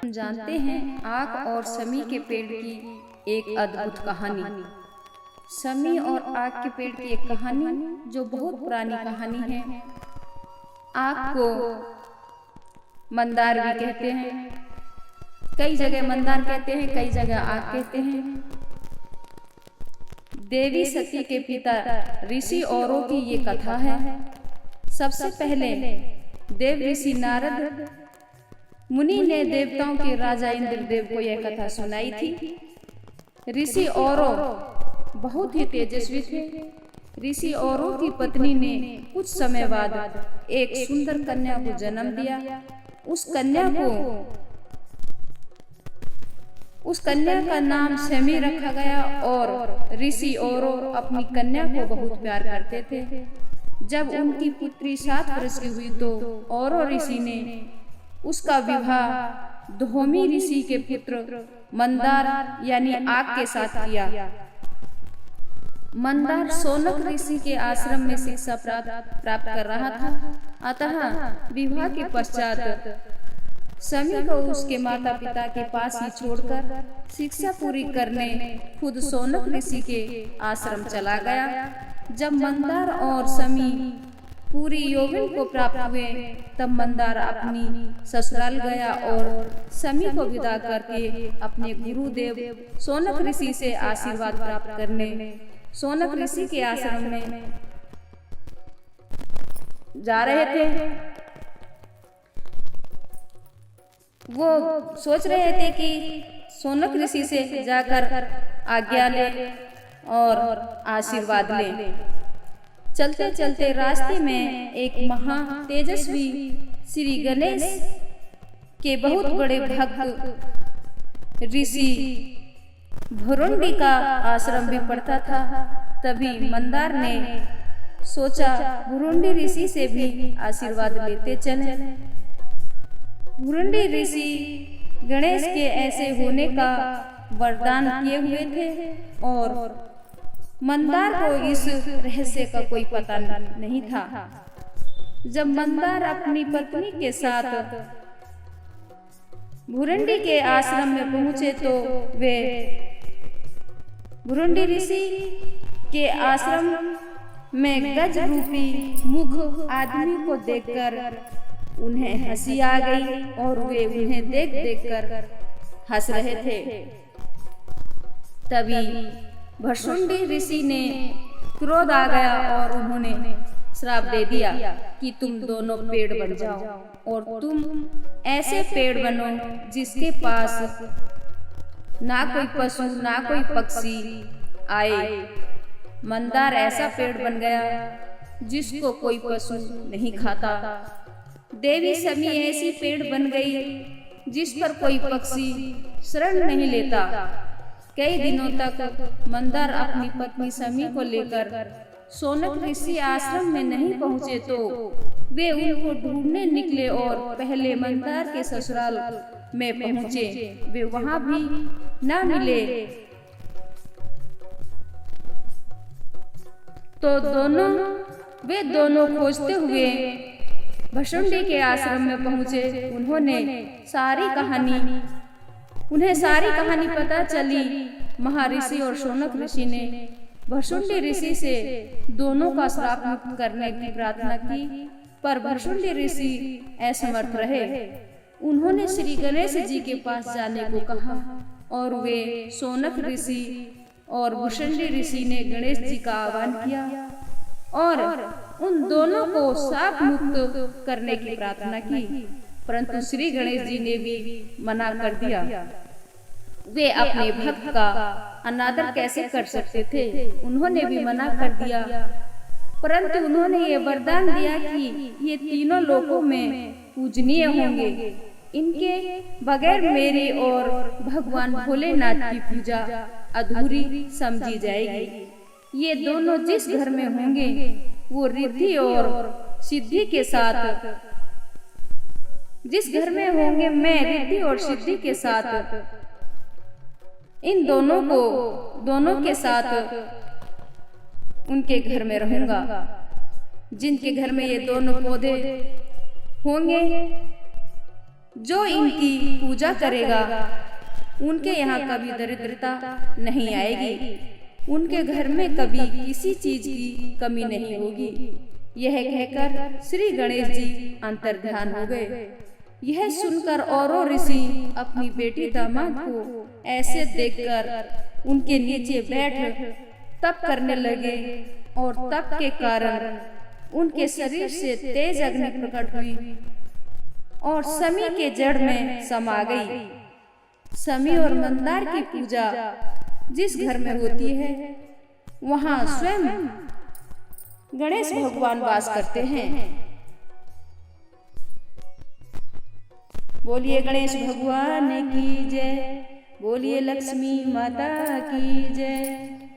हम जानते हैं आक और समी के पेड़ की एक अद्भुत कहानी। समी और आक के पेड़ की एक कहानी जो बहुत पुरानी कहानी है। आक को मंदार भी कहते हैं, कई जगह मंदार कहते हैं, कई जगह आक कहते हैं। देवी सती के पिता ऋषि औरों की ये कथा है। सबसे पहले देव ऋषि नारद मुनि ने देवताओं के राजा इंद्रदेव को यह कथा सुनाई थी। ऋषि औरों बहुत ही तेजस्वी थे। ऋषि औरों की पत्नी ने कुछ समय बाद एक सुंदर कन्या को जन्म दिया। उस कन्या का नाम समी रखा गया और ऋषि औरों अपनी कन्या को बहुत प्यार करते थे। जब उनकी पुत्री 7 वर्ष की हुई तो औरों ऋषि ने उसका विवाह धौमी ऋषि के पुत्र मंदार यानी आक के साथ किया। मंदार शौनक ऋषि के आश्रम में शिक्षा प्राप्त कर रहा था। अतः विवाह के पश्चात समी को उसके माता पिता के पास ही छोड़कर शिक्षा पूरी करने खुद शौनक ऋषि के आश्रम चला गया। जब मंदार और समी पूरी यौवन को प्राप्त हुए तब मंदार अपनी ससुराल गया और समी को विदा करके अपने गुरुदेव शौनक ऋषि से आशीर्वाद प्राप्त करने शौनक ऋषि के आश्रम में जा रहे थे। वो सोच रहे थे कि शौनक ऋषि से जाकर आज्ञा ले और आशीर्वाद ले। चलते चलते रास्ते में एक महा तेजस्वी श्री गणेश के बहुत बड़े भक्त ऋषि भुरुंडी का आश्रम भी पड़ता था। तभी मंदार ने सोचा भुरुंडी ऋषि से भी आशीर्वाद लेते चले। भुरुंडी ऋषि गणेश के ऐसे होने का वरदान किए हुए थे और मंदार को इस रहस्य का कोई पता नहीं था। जब मंदार अपनी पत्नी के साथ भुरुंडी के आश्रम में पहुंचे तो वे भुरुंडी ऋषि के आश्रम में गज रूपी मुख आदमी को देखकर उन्हें हंसी आ गई और वे उन्हें देख कर हंस रहे थे। तभी भुरुंडी ऋषि ने क्रोध आ गया और उन्होंने श्राप दे दिया कि तुम दोनों पेड़ बन जाओ और तुम ऐसे पेड़ बनो जिसके पास ना कोई पशु ना कोई पक्षी आए। मंदार ऐसा पेड़ बन गया जिसको कोई पशु नहीं खाता। देवी समी ऐसी पेड़ बन गई जिस पर कोई पक्षी शरण नहीं लेता। कई दिनों तक मंदार अपनी पत्नी समी को लेकर शौनक ऋषि आश्रम में नहीं पहुंचे तो वे उनको ढूंढने निकले और पहले मंदार के ससुराल में पहुंचे। वे वहां भी न मिले तो वे दोनों खोजते हुए भुरुंडी के आश्रम में पहुंचे। उन्हें सारी कहानी पता चली। महर्षि और शौनक ऋषि ने भुरुंडी ऋषि से दोनों का श्राप मुक्त करने की प्रार्थना की, पर भुरुंडी ऋषि असमर्थ रहे। उन्होंने श्री गणेश जी के पास जाने को कहा और वे शौनक ऋषि और भुरुंडी ऋषि ने गणेश जी का आह्वान किया और उन दोनों को श्राप मुक्त करने की प्रार्थना की, परंतु श्री गणेश जी ने भी मना कर दिया। वे अपने भक्त का अनादर कैसे कर सकते थे। उन्होंने भी मना कर दिया, परंतु उन्होंने ये वरदान दिया कि ये तीनों लोकों में पूजनीय होंगे। इनके बगैर मेरी और भगवान भोलेनाथ की पूजा अधूरी समझी जाएगी। ये दोनों जिस घर में होंगे वो रिद्धि और सिद्धि के साथ, जिस घर में होंगे मैं रिद्धि और सिद्धि के साथ इन दोनों के साथ उनके घर में रहूंगा। जिनके घर में ये दोनों पौधे होंगे जो इनकी पूजा करेगा उनके यहाँ कभी दरिद्रता नहीं आएगी, उनके घर में कभी किसी चीज की कमी नहीं होगी। यह कहकर श्री गणेश जी अंतर्ध्यान हो गए। यह सुनकर औरों ऋषि अपनी बेटी दामाद को ऐसे देखकर उनके नीचे बैठ तप करने लगे और तप के कारण उनके शरीर से तेज अग्नि प्रकट हुई और शमी के जड़ में समा गई। शमी और मंदार की पूजा जिस घर में होती है वहां स्वयं गणेश भगवान वास करते हैं। बोलिए गणेश भगवान की जय, बोलिए लक्ष्मी माता की जय।